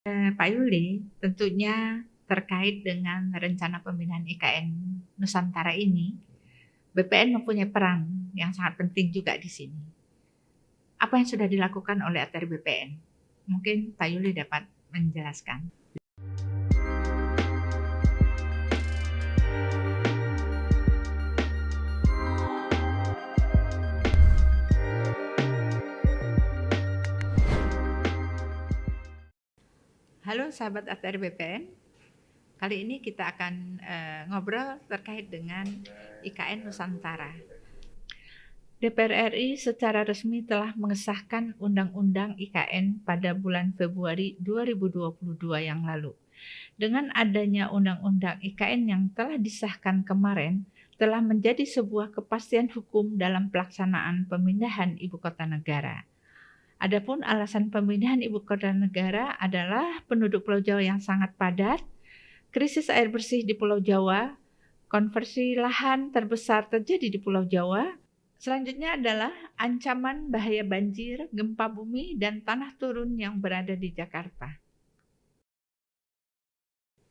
Pak Yuli, tentunya terkait dengan rencana pembinaan IKN Nusantara ini, BPN mempunyai peran yang sangat penting juga di sini. Apa yang sudah dilakukan oleh ATR BPN? Mungkin Pak Yuli dapat menjelaskan. Halo sahabat ATR BPN, kali ini kita akan ngobrol terkait dengan IKN Nusantara. DPR RI secara resmi telah mengesahkan Undang-Undang IKN pada bulan Februari 2022 yang lalu. Dengan adanya Undang-Undang IKN yang telah disahkan kemarin, telah menjadi sebuah kepastian hukum dalam pelaksanaan pemindahan ibu kota negara. Adapun alasan pemindahan ibu kota negara adalah penduduk Pulau Jawa yang sangat padat, krisis air bersih di Pulau Jawa, konversi lahan terbesar terjadi di Pulau Jawa. Selanjutnya adalah ancaman bahaya banjir, gempa bumi, dan tanah turun yang berada di Jakarta.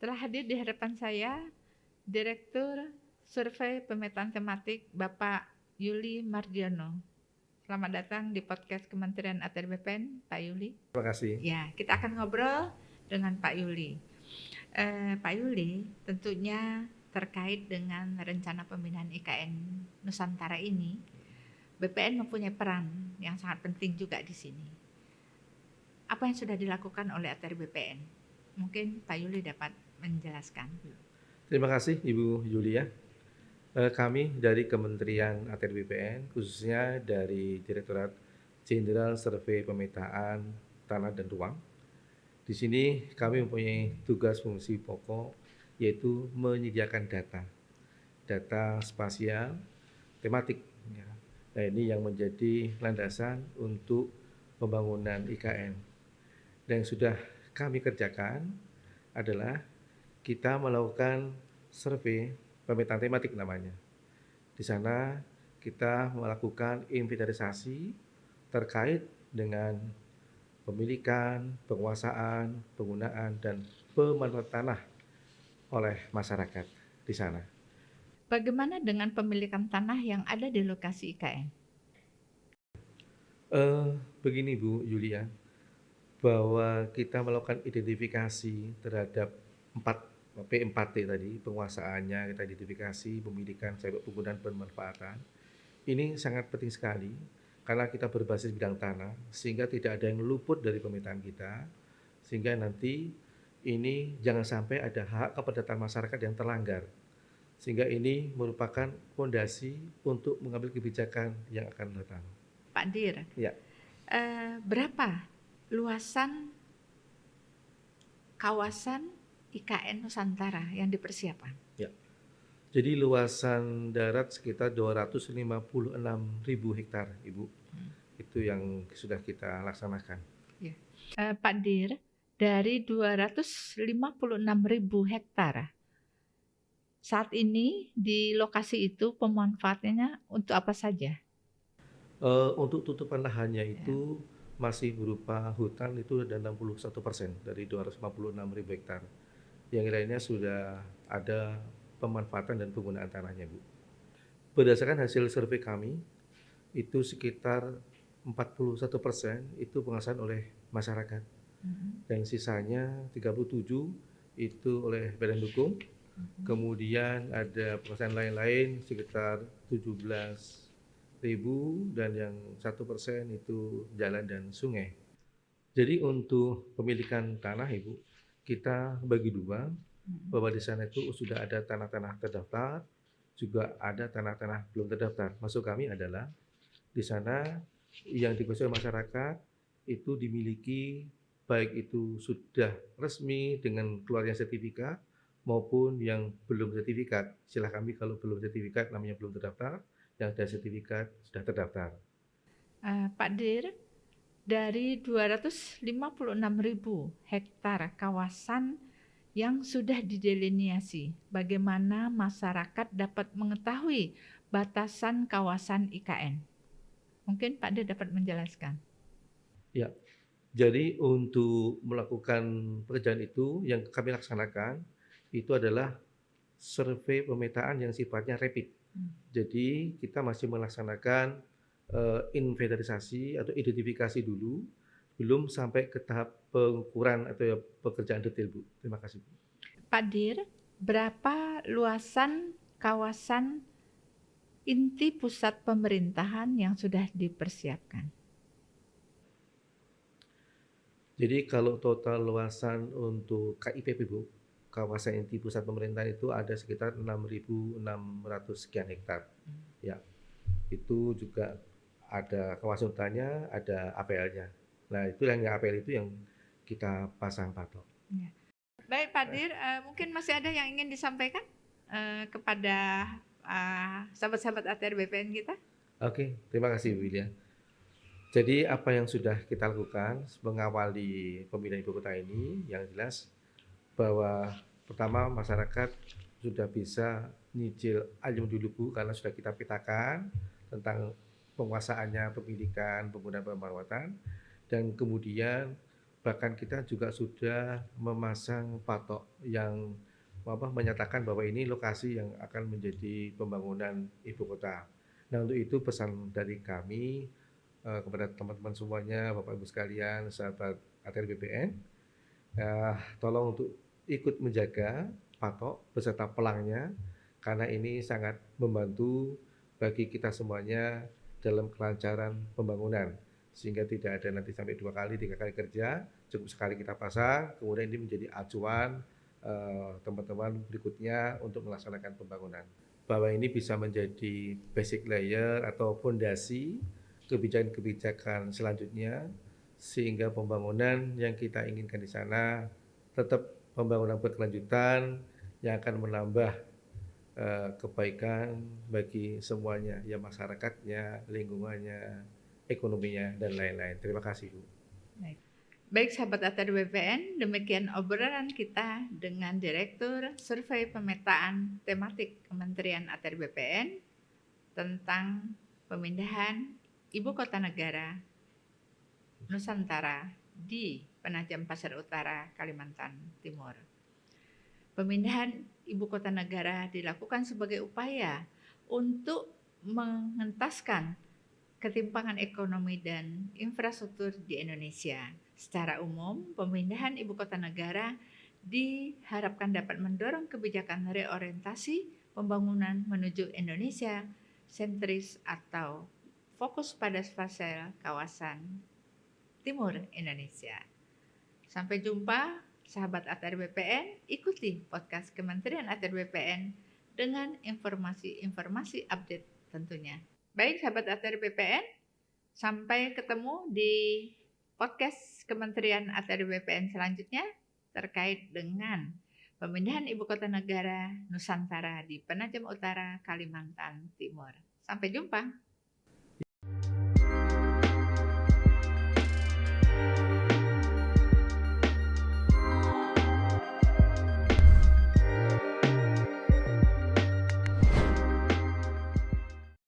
Telah hadir di hadapan saya Direktur Survei Pemetaan Tematik Bapak Yuli Mardiono. Selamat datang di podcast Kementerian ATR BPN, Pak Yuli. Terima kasih. Ya, kita akan ngobrol dengan Pak Yuli. Pak Yuli, tentunya terkait dengan rencana pembinaan IKN Nusantara ini, BPN mempunyai peran yang sangat penting juga di sini. Apa yang sudah dilakukan oleh ATR BPN? Mungkin Pak Yuli dapat menjelaskan. Terima kasih Ibu Yulia. Kami dari Kementerian ATR BPN, khususnya dari Direktorat Jenderal Survei Pemetaan Tanah dan Ruang. Di sini kami mempunyai tugas fungsi pokok, yaitu menyediakan data spasial, tematik. Nah, ini yang menjadi landasan untuk pembangunan IKN. Dan yang sudah kami kerjakan adalah kita melakukan survei pemetaan tematik namanya. Di sana kita melakukan inventarisasi terkait dengan pemilikan, penguasaan, penggunaan, dan pemanfaatan tanah oleh masyarakat di sana. Bagaimana dengan pemilikan tanah yang ada di lokasi IKN? Begini Bu Yulia, bahwa kita melakukan identifikasi terhadap P4T tadi, penguasaannya kita identifikasi, pemilikan, sampai penggunaan pemanfaatan. Ini sangat penting sekali karena kita berbasis bidang tanah, sehingga tidak ada yang luput dari pemetaan kita, sehingga nanti ini jangan sampai ada hak kepedataan masyarakat yang terlanggar. Sehingga ini merupakan fondasi untuk mengambil kebijakan yang akan datang. Pak Dir, Ya. Berapa luasan kawasan IKN Nusantara yang dipersiapkan? Ya. Jadi luasan darat sekitar 256.000 hektar, Ibu. Itu yang sudah kita laksanakan. Ya. Pak Dir, dari 256.000 hektar, saat ini di lokasi itu pemanfaatannya untuk apa saja? Untuk tutupan lahannya itu masih berupa hutan, itu ada 61% dari 256.000 hektar. Yang lainnya sudah ada pemanfaatan dan penggunaan tanahnya, Bu. Berdasarkan hasil survei kami, itu sekitar 41% itu penguasaan oleh masyarakat. Dan sisanya 37 itu oleh badan hukum. Kemudian ada penguasaan lain-lain sekitar 17.000, dan yang 1% itu jalan dan sungai. Jadi untuk pemilikan tanah, Ibu, kita bagi dua, bahwa di sana itu sudah ada tanah-tanah terdaftar, juga ada tanah-tanah belum terdaftar. Maksud kami adalah di sana yang dikuasai masyarakat itu dimiliki, baik itu sudah resmi dengan keluarnya sertifikat maupun yang belum sertifikat. Istilah kami kalau belum sertifikat namanya belum terdaftar, yang ada sertifikat sudah terdaftar. Pak Dir, dari 256.000 hektar kawasan yang sudah didelineasi, bagaimana masyarakat dapat mengetahui batasan kawasan IKN? Mungkin Pak Dir dapat menjelaskan. Ya, Jadi untuk melakukan pekerjaan itu yang kami laksanakan itu adalah survei pemetaan yang sifatnya rapid. Jadi kita masih melaksanakan inventarisasi atau identifikasi dulu, belum sampai ke tahap pengukuran atau ya pekerjaan detail, Bu. Terima kasih, Bu. Pak Dir, berapa luasan kawasan inti pusat pemerintahan yang sudah dipersiapkan? Jadi kalau total luasan untuk KIPP, Bu, kawasan inti pusat pemerintahan itu ada sekitar 6.600 sekian hektar. Ya, itu juga ada kawasan hutannya, ada APL-nya. Nah, itu yang APL itu yang kita pasang patok. Ya. Baik Pak Dir, mungkin masih ada yang ingin disampaikan kepada sahabat-sahabat ATR BPN kita? Oke, terima kasih Bu Wilya. Jadi apa yang sudah kita lakukan mengawali pemindahan ibu kota ini, yang jelas bahwa pertama masyarakat sudah bisa nyicil ayam dulu Bu, karena sudah kita petakan tentang penguasaannya, pemilikan, penggunaan perawatan, dan kemudian bahkan kita juga sudah memasang patok yang menyatakan bahwa ini lokasi yang akan menjadi pembangunan ibu kota. Nah, untuk itu pesan dari kami kepada teman-teman semuanya, Bapak Ibu sekalian, sahabat ATR BPN, tolong untuk ikut menjaga patok beserta pelangnya, karena ini sangat membantu bagi kita semuanya dalam kelancaran pembangunan, sehingga tidak ada nanti sampai 2 kali, 3 kali kerja, cukup sekali kita pasang, kemudian ini menjadi acuan teman-teman berikutnya untuk melaksanakan pembangunan. Bahwa ini bisa menjadi basic layer atau fondasi kebijakan-kebijakan selanjutnya, sehingga pembangunan yang kita inginkan di sana tetap pembangunan berkelanjutan yang akan menambah kebaikan bagi semuanya, ya masyarakatnya, lingkungannya, ekonominya, dan lain-lain. Terima kasih, Bu. Baik sahabat ATR BPN, demikian obrolan kita dengan Direktur Survei Pemetaan Tematik Kementerian ATR BPN tentang pemindahan Ibu Kota Negara Nusantara di Penajam Pasir Utara, Kalimantan Timur. Pemindahan Ibu Kota Negara dilakukan sebagai upaya untuk mengentaskan ketimpangan ekonomi dan infrastruktur di Indonesia. Secara umum, pemindahan ibu kota negara diharapkan dapat mendorong kebijakan reorientasi pembangunan menuju Indonesia sentris atau fokus pada spasial kawasan timur Indonesia. Sampai jumpa sahabat ATR BPN, ikuti podcast Kementerian ATR BPN dengan informasi-informasi update tentunya. Baik sahabat ATR BPN, sampai ketemu di podcast Kementerian ATR BPN selanjutnya terkait dengan pemindahan ibu kota negara Nusantara di Penajam Utara, Kalimantan Timur. Sampai jumpa.